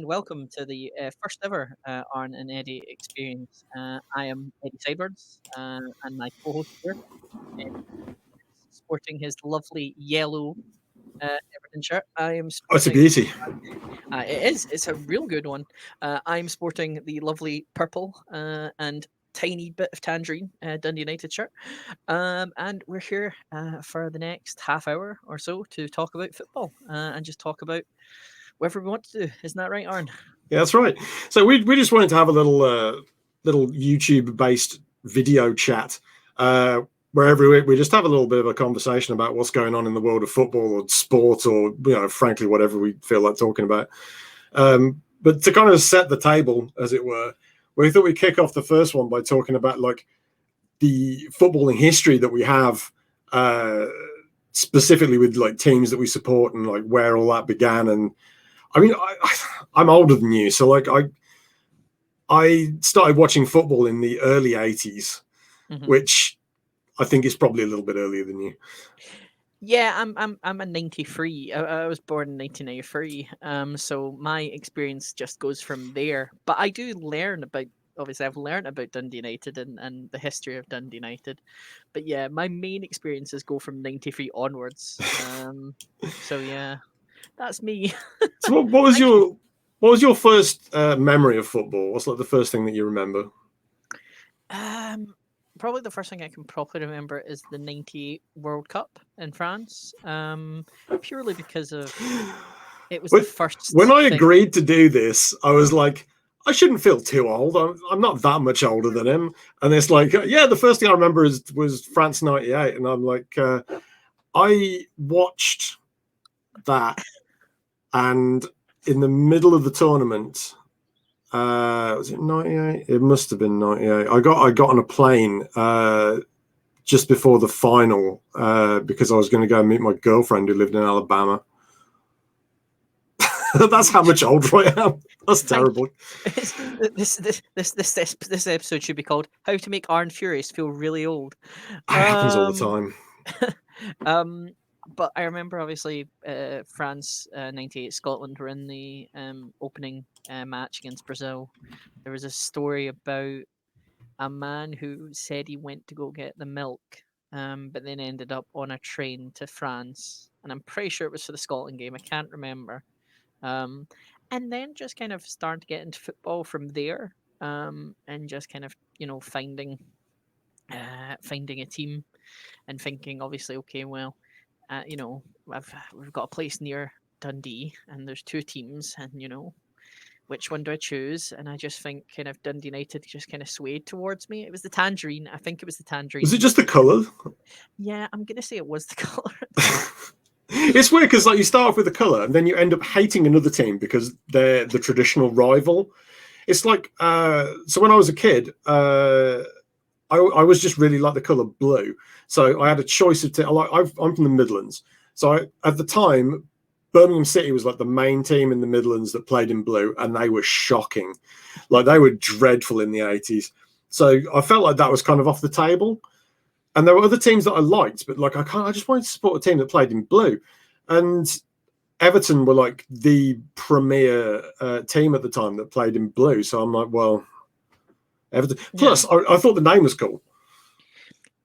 and welcome to the first ever Arn and Eddie experience. I am Eddie Sideburns, and my co-host here is sporting his lovely yellow Everton shirt. I am Oh, it's a sporting. beauty. It is. It's a real good one. I'm sporting the lovely purple and tiny bit of tangerine Dundee United shirt. And we're here for the next half hour or so to talk about football and just talk about whatever we want to do. Isn't that right, Arn? Yeah, that's right. So we just wanted to have a little YouTube based video chat where every week we just have a little bit of a conversation about what's going on in the world of football or sport or frankly whatever we feel like talking about. But to kind of set the table, as it were, we thought we'd kick off the first one by talking about like the footballing history that we have, specifically with like teams that we support and like where all that began. And I mean, I'm older than you, so like I started watching football in the early '80s, which I think is probably a little bit earlier than you. Yeah, I'm a '93. I was born in 1993. So my experience just goes from there. But I do learn about. Obviously, I've learned about Dundee United and the history of Dundee United. But yeah, my main experiences go from '93 onwards. So yeah, that's me. So what was your first memory of football? What's like the first thing that you remember? Probably the first thing I can properly remember is the '98 World Cup in France. Purely because of it was the first. When I agreed to do this, I was like, I shouldn't feel too old. I'm not that much older than him. And it's like, yeah, the first thing I remember was France '98, and I'm like, I watched that, and in the middle of the tournament. Was it '98? It must have been '98. I got on a plane just before the final because I was going to go meet my girlfriend who lived in Alabama. That's how much older I am. That's terrible. This episode should be called "How to Make Arnold Furious Feel Really Old." It happens all the time. But I remember obviously France '98 Scotland were in the opening match against Brazil. There was a story about a man who said he went to go get the milk, but then ended up on a train to France. And I'm pretty sure it was for the Scotland game. I can't remember. And then just kind of started to get into football from there, and just kind of finding a team and thinking obviously okay, well. We've got a place near Dundee, and there's two teams, and which one do I choose? And I just think kind of Dundee United just kind of swayed towards me. It was the tangerine. I think it was the tangerine. Was it just the colour? Yeah, I'm gonna say it was the colour. It's weird because like you start off with the colour, and then you end up hating another team because they're the traditional rival. It's like so when I was a kid. I was just really like the colour blue. So I had a choice of I'm from the Midlands. So at the time, Birmingham City was like the main team in the Midlands that played in blue, and they were shocking. Like they were dreadful in the '80s. So I felt like that was kind of off the table. And there were other teams that I liked, but like I just wanted to support a team that played in blue. And Everton were like the premier team at the time that played in blue. So I'm like, well, Everton. Plus, yeah. I thought the name was cool.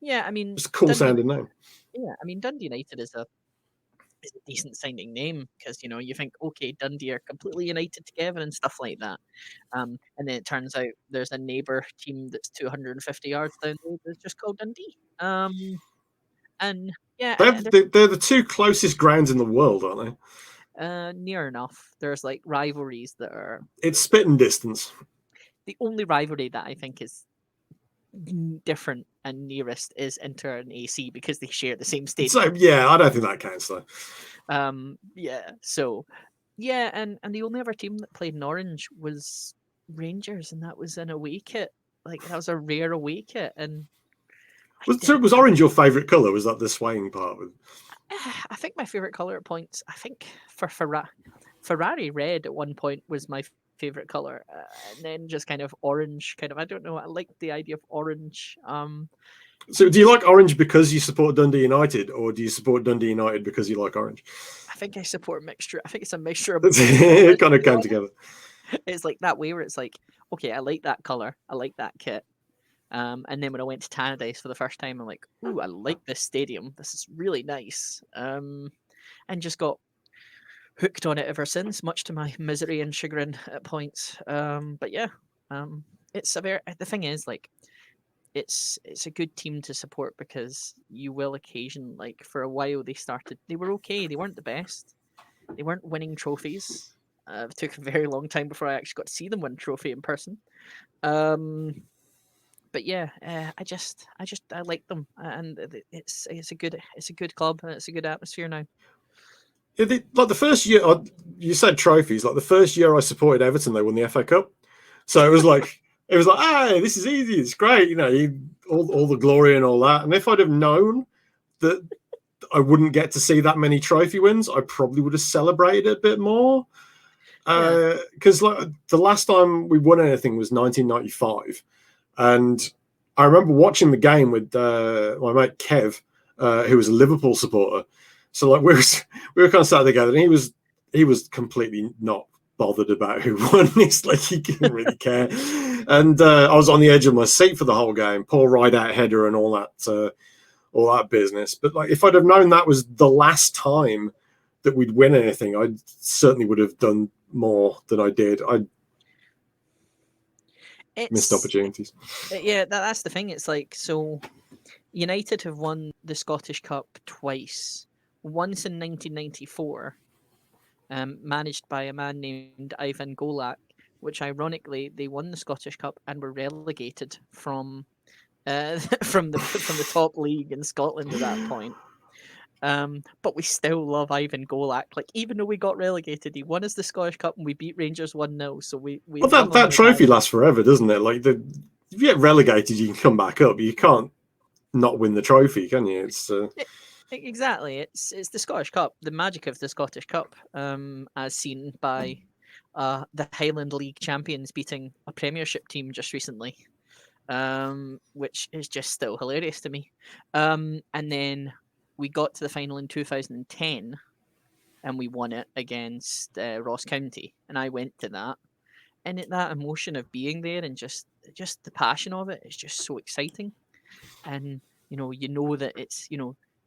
Yeah, I mean, it's a cool sounding name. Yeah, I mean, Dundee United is a decent sounding name because you think okay, Dundee are completely united together and stuff like that. And then it turns out there's a neighbour team that's 250 yards down the road that's just called Dundee. And yeah, they're the two closest grounds in the world, aren't they? Near enough. There's like rivalries that are. It's spitting distance. The only rivalry that I think is different and nearest is Inter and AC because they share the same stadium. So yeah, I don't think that counts though. Yeah. So yeah, and the only other team that played in orange was Rangers, and that was an away kit. Like that was a rare away kit. And was orange your favourite colour? Was that the swaying part? I think my favourite colour at points. I think for Ferrari red at one point was my favorite color, and then just kind of orange. I don't know. I like the idea of orange. So, do you like orange because you support Dundee United, or do you support Dundee United because you like orange? I think I support a mixture. I think it's a mixture of. It kind of came together. It's like that way where it's like, okay, I like that color, I like that kit. And then when I went to Tannadice for the first time, I'm like, ooh, I like this stadium. This is really nice. And just got hooked on it ever since, much to my misery and chagrin at points. But yeah, it's a very. The thing is, like, it's a good team to support because you will occasion, like, for a while they were okay. They weren't the best. They weren't winning trophies. It took a very long time before I actually got to see them win a trophy in person. But yeah, I like them, and it's a good club, and it's a good atmosphere now. Yeah, like the first year, you said trophies. Like the first year I supported Everton, they won the FA Cup. So it was like, hey, this is easy. It's great. All the glory and all that. And if I'd have known that I wouldn't get to see that many trophy wins, I probably would have celebrated it a bit more. Because like the last time we won anything was 1995, and I remember watching the game with my mate Kev, who was a Liverpool supporter. So like we were kind of sat together, and he was completely not bothered about who won. It's like he didn't really care. And I was on the edge of my seat for the whole game, poor ride out header and all that business. But like if I'd have known that was the last time that we'd win anything, I certainly would have done more than I did. I missed opportunities. Yeah, that's the thing. It's like, so United have won the Scottish Cup twice. Once in 1994, managed by a man named Ivan Golak, which ironically they won the Scottish Cup and were relegated from from the top league in Scotland at that point. But we still love Ivan Golak. Like, even though we got relegated, he won us the Scottish Cup and we beat Rangers 1-0. So we well, that trophy lasts forever, doesn't it? Like if you get relegated, you can come back up. You can't not win the trophy, can you? It's exactly. It's the Scottish Cup, the magic of the Scottish Cup, as seen by the Highland League champions beating a Premiership team just recently, which is just still hilarious to me. And then we got to the final in 2010, and we won it against Ross County, and I went to that, and that emotion of being there and just the passion of it is just so exciting. And you know that it's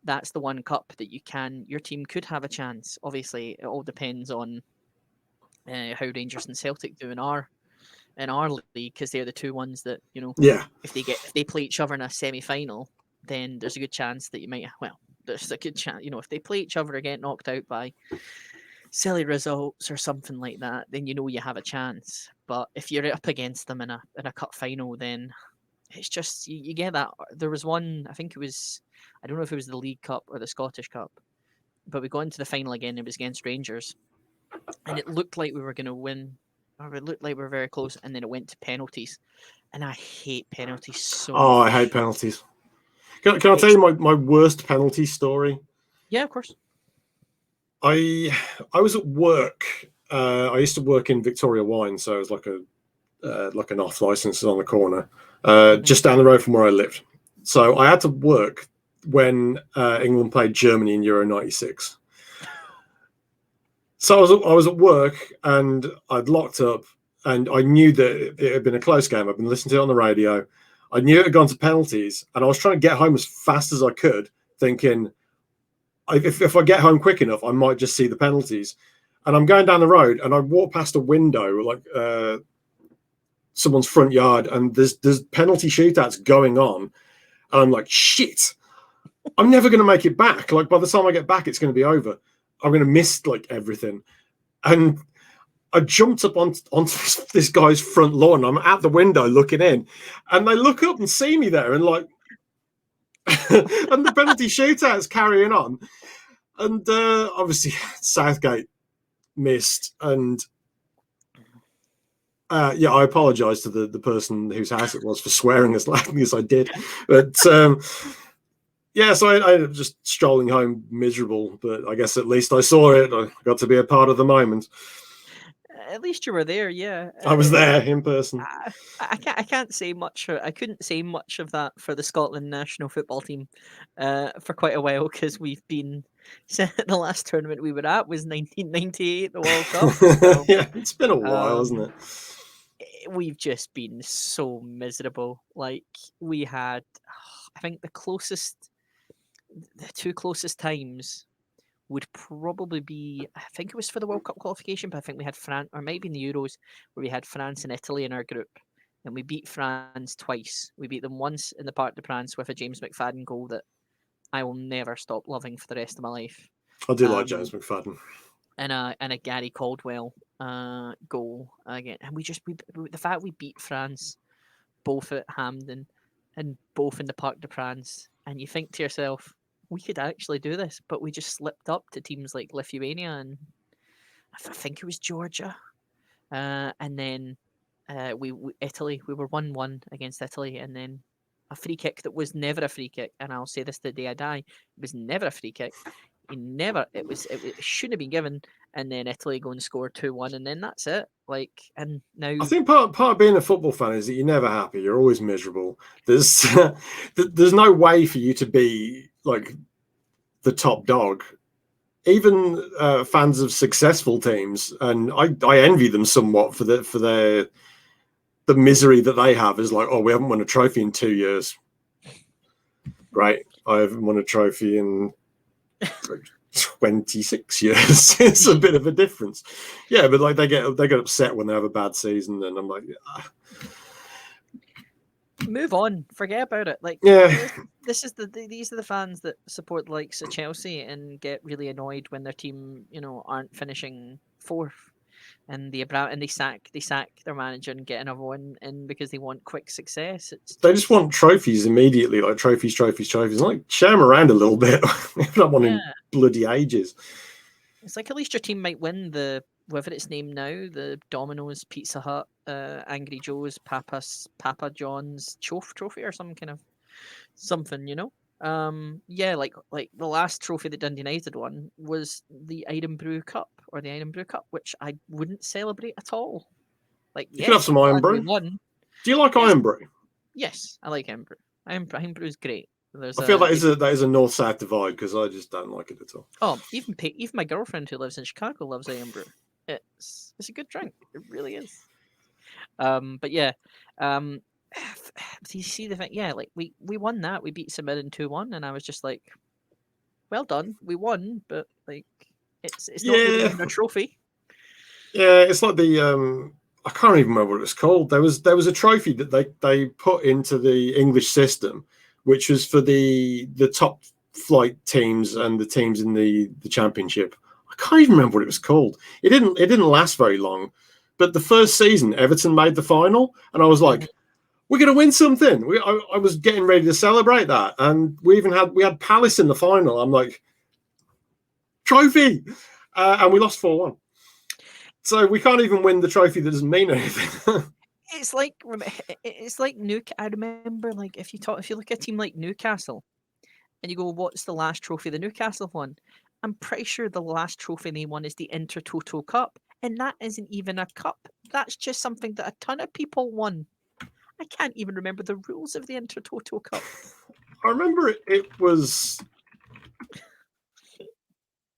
that's the one cup that your team could have a chance. Obviously, it all depends on how Rangers and Celtic do in our league, because they're the two ones that if they play each other in a semi-final, then there's a good chance that there's a good chance if they play each other or get knocked out by silly results or something like that, then you have a chance. But if you're up against them in a cup final, then it's just you get that. There was one, I think it was, I don't know if it was the League Cup or the Scottish Cup, but we got into the final again. It was against Rangers, and it looked like we were going to win, or it looked like we were very close, and then it went to penalties, and I hate penalties so much. I hate penalties. Can I tell you my worst penalty story? Yeah, of course. I was at work. I used to work in Victoria Wine, so it was like an off license on the corner, just down the road from where I lived. So I had to work when England played Germany in Euro '96. So I was at work and I'd locked up, and I knew that it had been a close game. I'd been listening to it on the radio. I knew it had gone to penalties, and I was trying to get home as fast as I could, thinking if I get home quick enough, I might just see the penalties. And I'm going down the road, and I walk past a window, like someone's front yard, and there's penalty shootouts going on, and I'm like, shit, I'm never going to make it back. Like by the time I get back, it's going to be over. I'm going to miss like everything. And I jumped up onto this guy's front lawn. I'm at the window looking in, and they look up and see me there, and like, and the penalty shootout's carrying on, and obviously Southgate missed, and I apologise to the person whose house it was for swearing as loudly as I did, but so I ended up just strolling home miserable. But I guess at least I saw it. I got to be a part of the moment. At least you were there, yeah. I was there in person. I can't say much. I couldn't say much of that for the Scotland national football team for quite a while, because we've been So the last tournament we were at was 1998, the World Cup. So, Yeah, it's been a while, hasn't um, it? we've just been so miserable. Like we had, I think the two closest times would probably be, I think it was for the World Cup qualification, but I think we had France, or maybe in the Euros, where we had France and Italy in our group, and we beat France twice. We beat them once in the Parc des Princes with a James McFadden goal that I will never stop loving for the rest of my life. I do like Um, James McFadden. and a Gary Caldwell goal again, and the fact we beat France both at Hampden and both in the Parc des Princes, and you think to yourself, we could actually do this, but we just slipped up to teams like Lithuania and I think it was Georgia, and then Italy. We were 1-1 against Italy, and then a free kick that was never a free kick. And I'll say this to the day I die: it was never a free kick. He never. It shouldn't have been given. And then Italy go and score 2-1, and then that's it. Like, and now I think part of being a football fan is that you're never happy. You're always miserable. There's there's no way for you to be like the top dog. Even fans of successful teams, and I envy them somewhat for the misery that they have. Is like, oh, we haven't won a trophy in 2 years. Great, I haven't won a trophy in 26 years. It's a bit of a difference. Yeah, but like they get upset when they have a bad season, and I'm like, move on, forget about it. Like, yeah, these are the fans that support the likes of Chelsea and get really annoyed when their team, aren't finishing fourth, and they sack their manager and get another one in because they want quick success. They just want trophies immediately, like trophies. Like, share them around a little bit. I've not won in bloody ages. It's like at least your team might win the whatever it's named now, the Domino's, Pizza Hut, Angry Joe's, Papa John's trophy or some kind of something, yeah, like the last trophy that Dundee United won was the Iron Brew Cup or the Iron Brew Cup, which I wouldn't celebrate at all. Like, you can have some Iron Brew. Won. Do you like Iron Brew? Yes, I like Iron Brew. Iron Brew is great. I feel that is a north-south divide because I just don't like it at all. Oh, even my girlfriend who lives in Chicago loves Iron Brew. It's a good drink. It really is. But yeah, do you see the thing? Yeah, like we won that. We beat St Mirren 2-1, and I was just like, well done, we won, but like it's not really even a trophy. Yeah, it's like the I can't even remember what it's called. There was a trophy that they put into the English system, which was for the top flight teams and the teams in the championship. I can't even remember what it was called. It didn't last very long, but the first season Everton made the final, and I was like, we're going to win something. I was getting ready to celebrate that, and we had Palace in the final. I'm like, trophy, and we lost 4-1. So we can't even win the trophy that doesn't mean anything. It's like I remember, like, if you look at a team like Newcastle, and you go, what's the last trophy the Newcastle won? I'm pretty sure the last trophy they won is the Intertoto Cup, and that isn't even a cup. That's just something that a ton of people won. I can't even remember the rules of the Intertoto Cup. I remember it was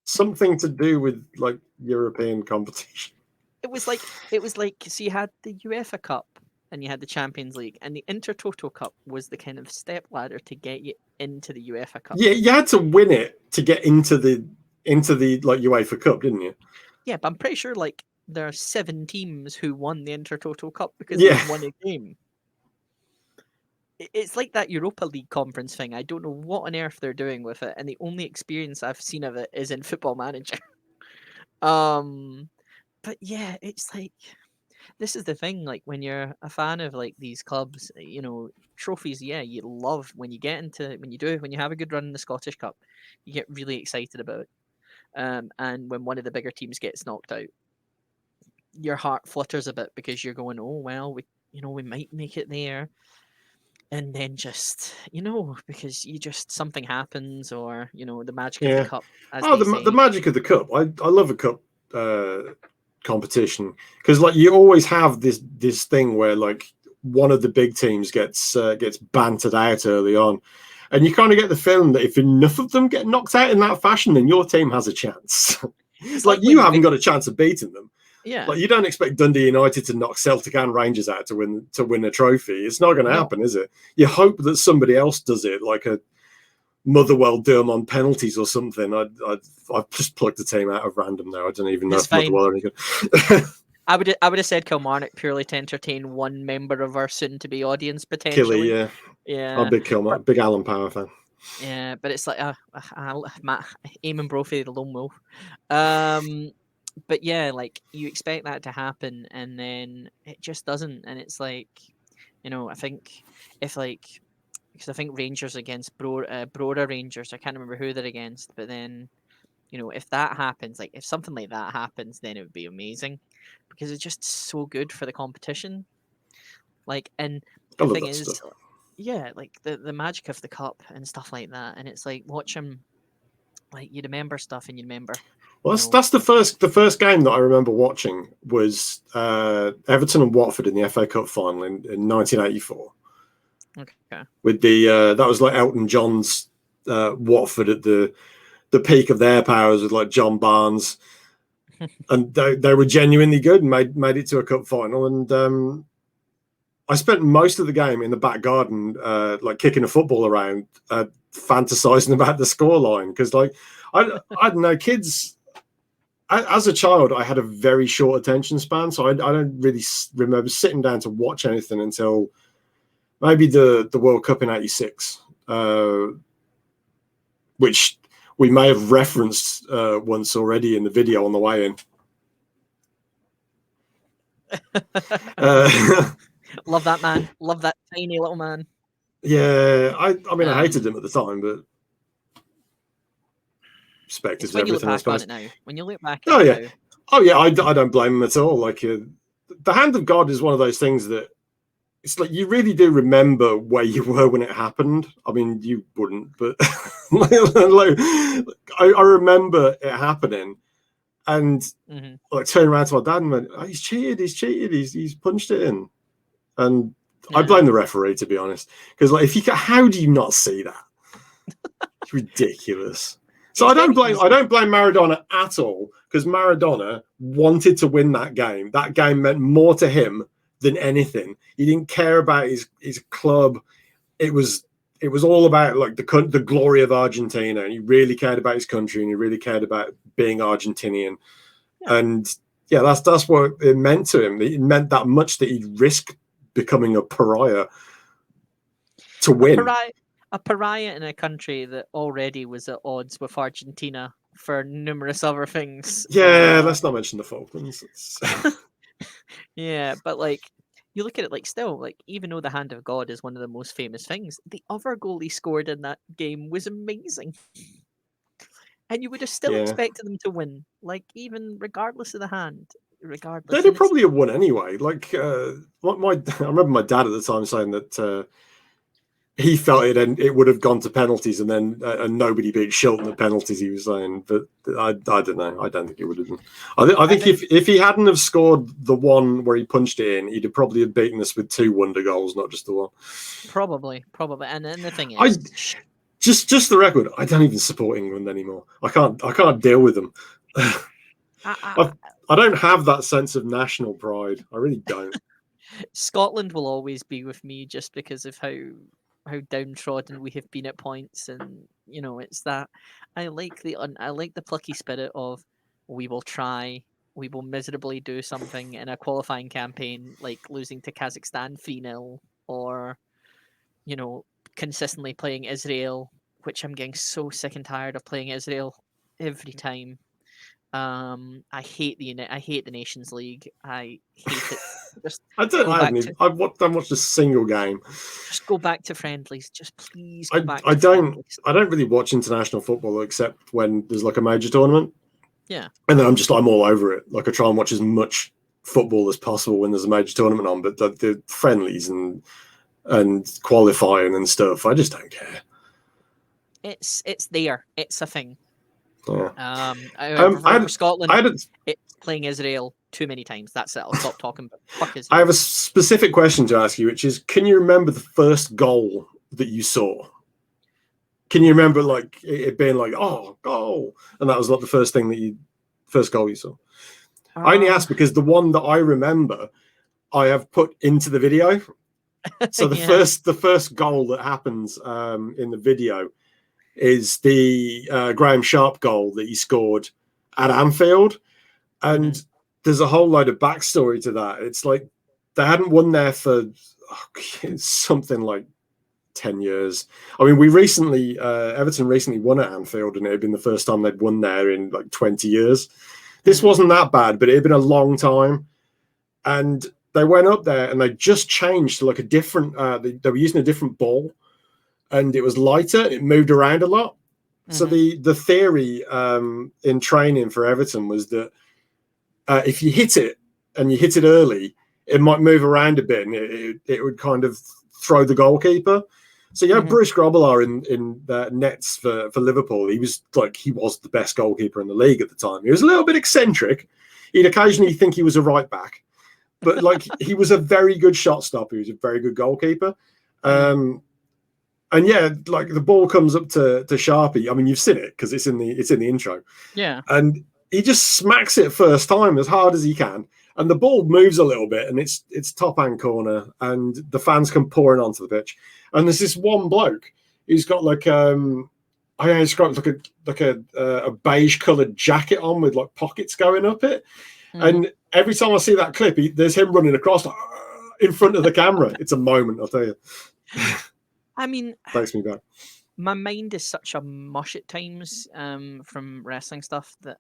something to do with like European competition. It was like so you had the UEFA Cup and you had the Champions League, and the Intertoto Cup was the kind of step ladder to get you into the UEFA Cup. Yeah, you had to win it to get into the like UEFA Cup, didn't you? Yeah, but I'm pretty sure like there are 7 teams who won the Intertoto Cup because they won a game. It's like that Europa League conference thing. I don't know what on earth they're doing with it, and the only experience I've seen of it is in Football Manager. But yeah, it's like, this is the thing. Like, when you're a fan of like these clubs, trophies. Yeah, you love when you have a good run in the Scottish Cup, you get really excited about it. And when one of the bigger teams gets knocked out, your heart flutters a bit because you're going, oh well, we might make it there. And then just, because something happens, or, the magic of the cup, as they say. The magic of the cup. I love a cup competition because like you always have this thing where like one of the big teams gets bantered out early on, And you kind of get the feeling that if enough of them get knocked out in that fashion, then your team has a chance. It's like you haven't got a chance of beating them. Yeah. Like you don't expect Dundee United to knock Celtic and Rangers out to win a trophy. It's not going to happen, is it? You hope that somebody else does it, like a Motherwell do them on penalties or something. I've just plucked the team out of random now. I don't even know if Motherwell are any good. I would have said Kilmarnock purely to entertain one member of our soon-to-be audience potentially. Killy, yeah. I'm a big Kilmarnock, big Alan Power fan. Yeah, but it's like Eamon Brophy, the lone wolf. But yeah, like you expect that to happen, and then it just doesn't. And it's like, I think because I think Rangers against Brora Rangers, I can't remember who they're against, but then if that happens, like if something like that happens, then it would be amazing because it's just so good for the competition. Like, and the thing is, stuff. Yeah, like the magic of the cup and stuff like that, and it's like watch them, like you remember stuff and you remember. Well, that's the first game that I remember watching was Everton and Watford in the FA Cup final in 1984. Okay. With the that was like Elton John's Watford at the peak of their powers with like John Barnes, and they were genuinely good and made it to a cup final. And I spent most of the game in the back garden, like kicking a football around, fantasizing about the scoreline because, like, I don't know, kids. As a child, I had a very short attention span, so I don't really remember sitting down to watch anything until maybe the World Cup in '86, which we may have referenced once already in the video on the way in. Love that man. Love that tiny little man. Yeah, I mean, I hated him at the time, but perspective is everything, I suppose. When you look back at it now. I don't blame him at all. Like, the hand of God is one of those things that it's like you really do remember where you were when it happened. I mean, you wouldn't, but I remember it happening, and like turning around to my dad and went, "Oh, he's cheated, he's punched it in," and I blame the referee, to be honest, because like how do you not see that? It's ridiculous. So I don't blame Maradona at all, because Maradona wanted to win that game. That game meant more to him than anything. He didn't care about his club. It was all about like the glory of Argentina, and he really cared about his country, and he really cared about being Argentinian. Yeah. And yeah, that's what it meant to him. It meant that much that he'd risk becoming a pariah to win. A pariah in a country that already was at odds with Argentina for numerous other things. Yeah, let's not mention the Falklands. Yeah, but like you look at it, like still, like even though the hand of God is one of the most famous things, the other goal he scored in that game was amazing, and you would have still expected them to win, like even regardless of the hand. Regardless, they'd probably have won anyway. Like I remember my dad at the time saying that. He felt it would have gone to penalties, and then and nobody beat Shilton at penalties. He was saying, but I don't know. I don't think it would have been. I think if he hadn't have scored the one where he punched it in, he'd have probably have beaten us with 2 wonder goals, not just the one. Probably. And then the thing is, just the record. I don't even support England anymore. I can't deal with them. I don't have that sense of national pride. I really don't. Scotland will always be with me just because of how downtrodden we have been at points, and it's that I like the plucky spirit of we will try, we will miserably do something in a qualifying campaign, like losing to Kazakhstan 3-0, or consistently playing Israel, which I'm getting so sick and tired of playing Israel every time. I hate the Nations League. I hate it. I've watched a single game. Just go back to friendlies. Just please go back. I don't really watch international football except when there's like a major tournament. Yeah. And then I'm all over it. Like I try and watch as much football as possible when there's a major tournament on. But the friendlies and qualifying and stuff, I just don't care. It's there. It's a thing. Yeah. For Scotland, it's playing Israel too many times. That's it. I'll stop talking. But fuck Israel. I have a specific question to ask you, which is: can you remember the first goal that you saw? Can you remember like it being like, oh, goal? And that was like the first goal you saw? I only asked because the one that I remember, I have put into the video. So the first goal that happens in the video is the Graham Sharp goal that he scored at Anfield. And there's a whole load of backstory to that. It's like they hadn't won there for something like 10 years. I mean, Everton recently won at Anfield, and it had been the first time they'd won there in like 20 years. This wasn't that bad, but it had been a long time. And they went up there and they just changed to like a different, they were using a different ball, and it was lighter. It moved around a lot. So the theory in training for Everton was that if you hit it and you hit it early, it might move around a bit and it would kind of throw the goalkeeper. So you have Bruce Grobbelaar in the nets for Liverpool. He was the best goalkeeper in the league at the time. He was a little bit eccentric. He'd occasionally think he was a right back, but like he was a very good shot stopper. He was a very good goalkeeper. And yeah, like the ball comes up to Sharpie. I mean, you've seen it because it's in the intro. Yeah. And he just smacks it first time as hard as he can. And the ball moves a little bit, and it's top hand corner, and the fans come pouring onto the pitch. And there's this one bloke who's got like I describe it like a beige coloured jacket on with like pockets going up it. And every time I see that clip, there's him running across in front of the camera. It's a moment, I'll tell you. I mean, takes me back. My mind is such a mush at times from wrestling stuff that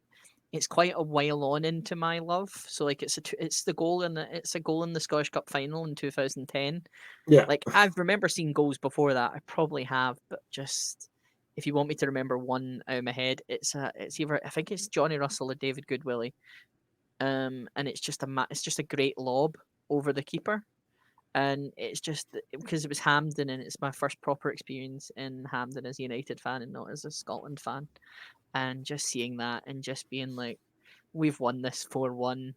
it's quite a while on into my love. So like it's a goal in the Scottish Cup final in 2010. Yeah. Like I remember seeing goals before that. I probably have, but just if you want me to remember one out of my head, it's either I think it's Johnny Russell or David Goodwillie. And it's just a great lob over the keeper. And it's just because it was Hampden and it's my first proper experience in Hampden as a United fan and not as a Scotland fan. And just seeing that and just being like, we've won this 4-1.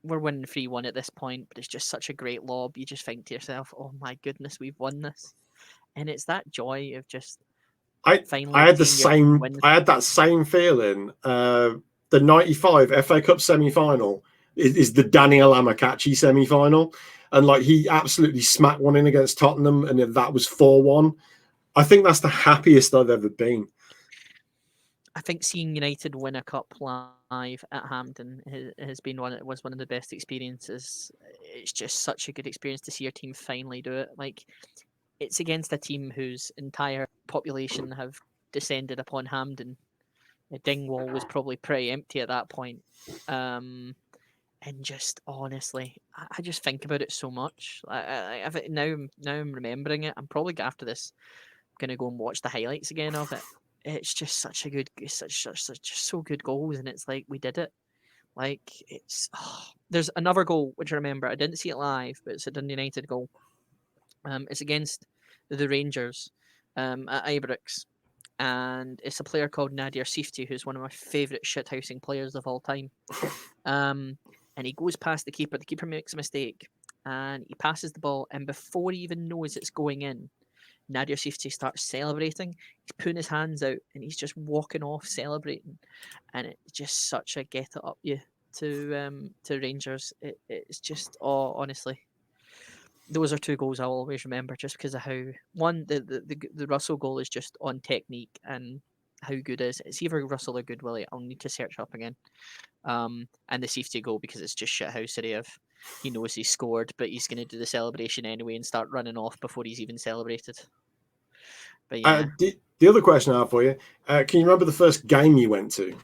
We're winning 3-1 at this point, but it's just such a great lob. You just think to yourself, oh my goodness, we've won this. And it's that joy of just finally. I had that same feeling. The 95 FA Cup semi-final is the Daniel Amokachi semi-final. And like he absolutely smacked one in against Tottenham, and that was 4-1. I think that's the happiest I've ever been. I think seeing United win a cup live at Hampden was one of the best experiences. It's just such a good experience to see your team finally do it. Like it's against a team whose entire population have descended upon Hampden. Dingwall was probably pretty empty at that point. And just honestly, I just think about it so much. Now I'm remembering it. I'm probably after this gonna go and watch the highlights again of it. It's just such so good goals, and it's like we did it. Like there's another goal which I remember. I didn't see it live, but it's a Dundee United goal. It's against the Rangers at Ibrox, and it's a player called Nadir Sifti, who's one of my favourite shithousing players of all time. And he goes past the keeper. The keeper makes a mistake, and he passes the ball, and before he even knows it's going in, Nadir Sifti starts celebrating. He's putting his hands out and he's just walking off celebrating, and it's just such a get it up you to Rangers. It's just honestly, those are two goals I'll always remember just because of how the Russell goal is just on technique and how good it is. It's either Russell or Goodwillie. I'll need to search up again. And the safety goal because it's just shithousery of he knows he's scored, but he's going to do the celebration anyway and start running off before he's even celebrated. But yeah. The other question I have for you, can you remember the first game you went to?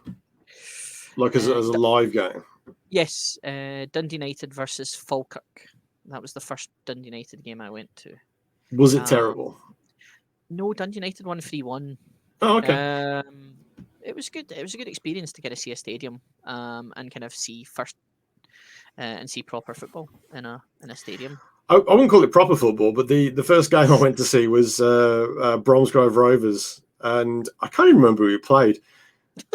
Like as a live game? Yes, Dundee United versus Falkirk. That was the first Dundee United game I went to. Was it terrible? No, Dundee United won 3-1. Oh, okay. It was good. It was a good experience to get to see a stadium and kind of see proper football in a stadium. I wouldn't call it proper football, but the first game I went to see was Bromsgrove Rovers, and I can't even remember who we played.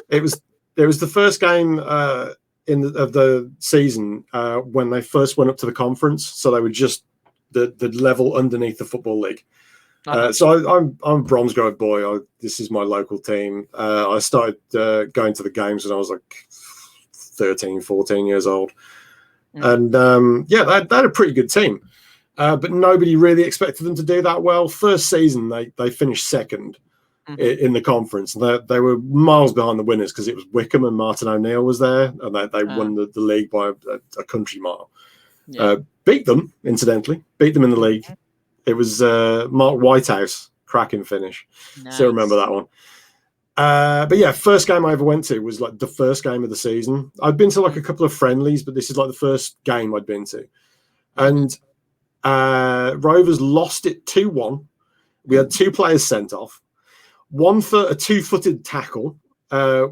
It was the first game of the season when they first went up to the conference, so they were just the level underneath the Football League. I'm a Bromsgrove boy. This is my local team. I started going to the games when I was like 13, 14 years old. And they had a pretty good team. But nobody really expected them to do that well. First season, they finished second in the conference. They were miles behind the winners because it was Wickham and Martin O'Neill was there, and they won the league by a country mile. Yeah. Beat them, incidentally. Beat them in the league. It was Mark Whitehouse, cracking finish. Nice. Still remember that one. But yeah, first game I ever went to was like the first game of the season. I'd been to like a couple of friendlies, but this is like the first game I'd been to. And Rovers lost it 2-1. We had 2 players sent off. One for a 2-footed tackle,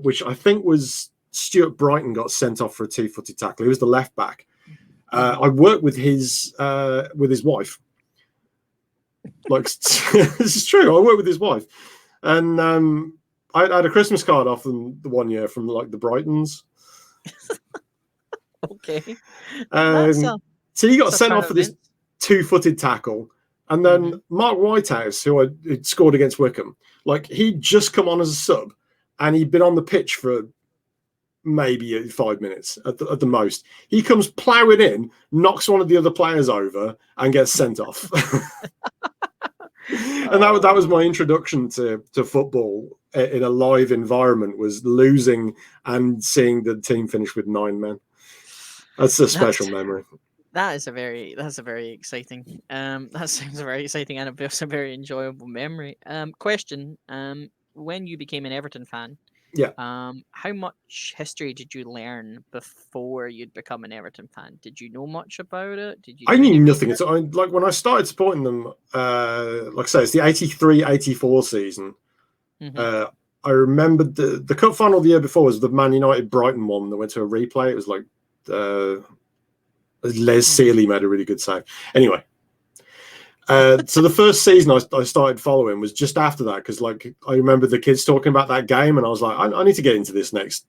which I think was Stuart Brighton got sent off for a 2-footed tackle. He was the left back. I worked with his wife. Like this is true. I worked with his wife, and I had a Christmas card off them the one year from like the Brightons. Okay. So he got sent off for this 2-footed tackle, and then Mark Whitehouse, who had scored against Wickham, like he'd just come on as a sub, and he'd been on the pitch for maybe 5 minutes at the most. He comes ploughing in, knocks one of the other players over, and gets sent off. And that was my introduction to football in a live environment, was losing and seeing the team finish with 9 men. That's a special memory. That's a very exciting. That sounds very exciting and a very enjoyable memory. Question: when you became an Everton fan, how much history did you learn before you'd become an Everton fan? Did you know much about it? I knew nothing. So like when I started supporting them, like I say, it's the 83-84 season. I remembered the cup final the year before was the Man United Brighton one that went to a replay. It was like Les Sealy made a really good save. Anyway, so the first season I started following was just after that, because like I remember the kids talking about that game, and I was like, I need to get into this next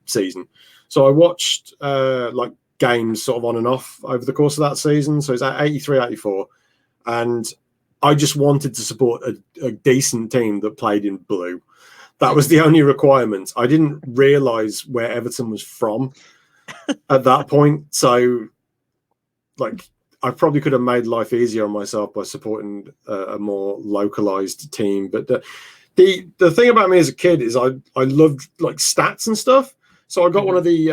season. So I watched like games sort of on and off over the course of that season. So it's at 83-84, and I just wanted to support a decent team that played in blue. That was the only requirement. I didn't realize where Everton was from at that point. So like I probably could have made life easier on myself by supporting a more localized team. But the thing about me as a kid is I loved like stats and stuff. So I got one of the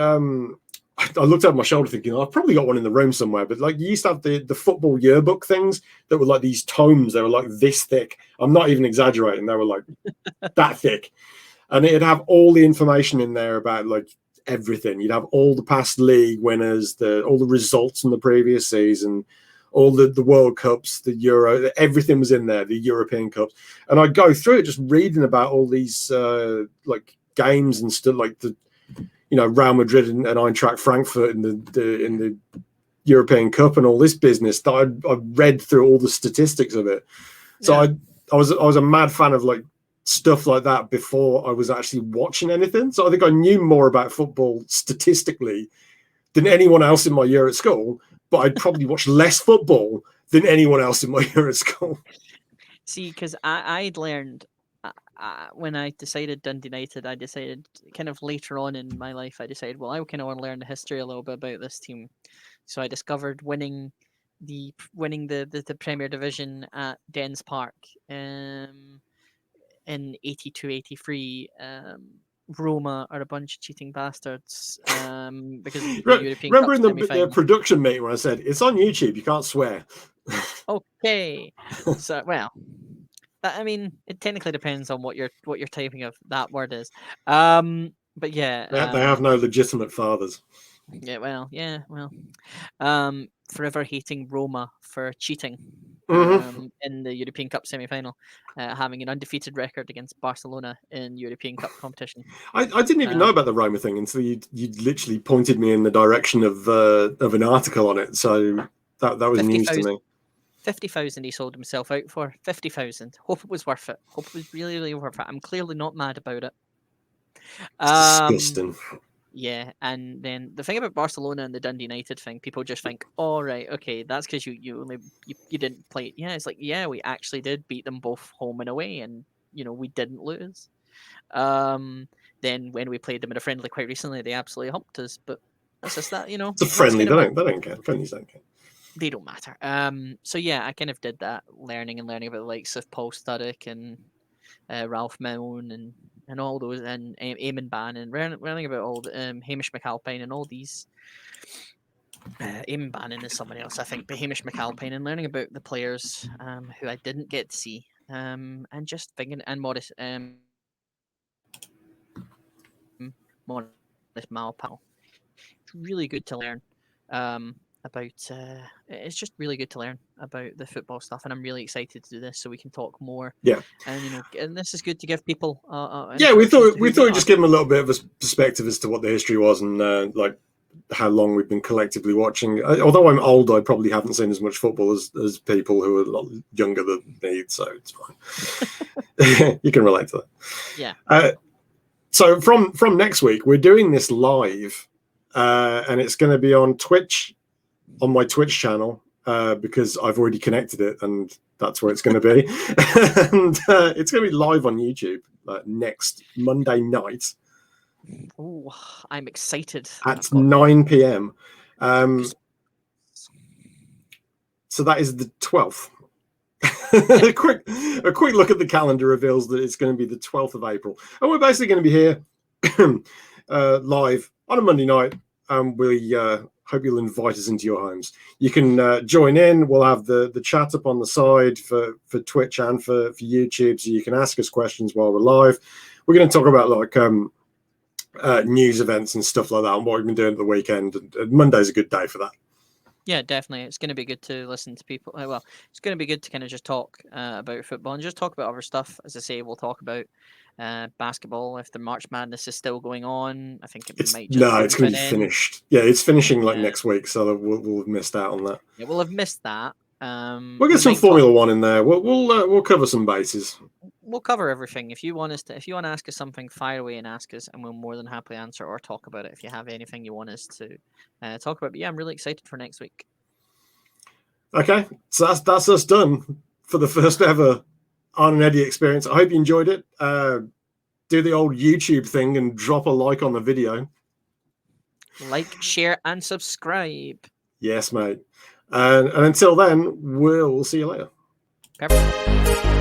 I looked over my shoulder thinking, I've probably got one in the room somewhere. But like you used to have the football yearbook things that were like these tomes. They were like this thick. I'm not even exaggerating. They were like that thick. And it'd have all the information in there about like everything. You'd have all the past league winners, all the results from the previous season, all the World Cups, the Euro, everything was in there, the European Cups. And I'd go through it just reading about all these like games and stuff, like the Real Madrid and Eintracht Frankfurt in the European Cup and all this business. That I read through all the statistics of it. So I was a mad fan of like stuff like that before I was actually watching anything. So I think I knew more about football statistically than anyone else in my year at school, but I'd probably watch less football than anyone else in my year at school. See, because I'd learned when I decided Dundee United, I decided kind of later on in my life, I decided, well, I kind of want to learn the history a little bit about this team. So I discovered winning the Premier Division at Dens Park in 82-83. Roma are a bunch of cheating bastards because of the European Remember Cup in the production meeting when I said it's on YouTube, you can't swear. Okay, so well, I mean, it technically depends on what your typing of that word is. But yeah, they have no legitimate fathers. Yeah, well. Forever hating Roma for cheating in the European Cup semi-final, having an undefeated record against Barcelona in European Cup competition. I didn't even know about the Roma thing until you literally pointed me in the direction of an article on it. So that was news to me. 50,000 he sold himself out for. 50,000. Hope it was worth it. Hope it was really, really worth it. I'm clearly not mad about it. It's disgusting. Yeah, and then the thing about Barcelona and the Dundee United thing, people just think, "Oh, right, okay, that's because you didn't play." Yeah, it's like, yeah, we actually did beat them both home and away, and we didn't lose. Then when we played them in a friendly quite recently, they absolutely humped us. But that's just that, It's a that's friendly. kind of They don't care. Friendlies don't care. they don't matter. So yeah, I kind of did that, learning about the likes of Paul Sturrock and Ralph Milne and all those, and Eamon Bannon, and learning about all the, Hamish McAlpine and all these. Eamon Bannon is someone else, I think, but Hamish McAlpine, and learning about the players who I didn't get to see, and just thinking, and Morris Malpal. It's really good to learn about. It's just really good to learn about the football stuff, and I'm really excited to do this so we can talk more. Yeah, and and this is good to give people. yeah. We introduction thought to we who thought we we'd are. just give them a little bit of a perspective as to what the history was and like how long we've been collectively watching. Although I'm old, I probably haven't seen as much football as people who are a lot younger than me, so it's fine. You can relate to that. Yeah. So from next week, we're doing this live, and it's going to be on Twitch, on my Twitch channel, because I've already connected it, and that's where it's going to be. And it's going to be live on YouTube next Monday night. Oh, I'm excited. At 9 p.m. Goosebumps. So that is the 12th. a quick look at the calendar reveals that it's going to be the 12th of April, and we're basically going to be here live on a Monday night. We hope you'll invite us into your homes. You can join in. We'll have the chat up on the side for Twitch and for YouTube, so you can ask us questions while we're live. We're going to talk about like news events and stuff like that, and what we've been doing at the weekend. And Monday's a good day for that. Yeah, definitely. It's going to be good to listen to people. Well, it's going to be good to kind of just talk about football and just talk about other stuff. As I say, we'll talk about basketball if the March Madness is still going on. I think it might just it's going to be finished. Yeah, it's finishing like next week, so we'll have missed out on that. Yeah, we'll have missed that. We'll get some Formula One in there. We'll cover some bases. We'll cover everything. If you want to ask us something, fire away and ask us, and we'll more than happily answer or talk about it if you have anything you want us to talk about. But yeah, I'm really excited for next week. Okay, so that's us done for the first ever Arnold and Eddie experience. I hope you enjoyed it. Do the old YouTube thing and drop a like on the video. Like, share, and subscribe. Yes, mate. And until then, we'll see you later. Perfect.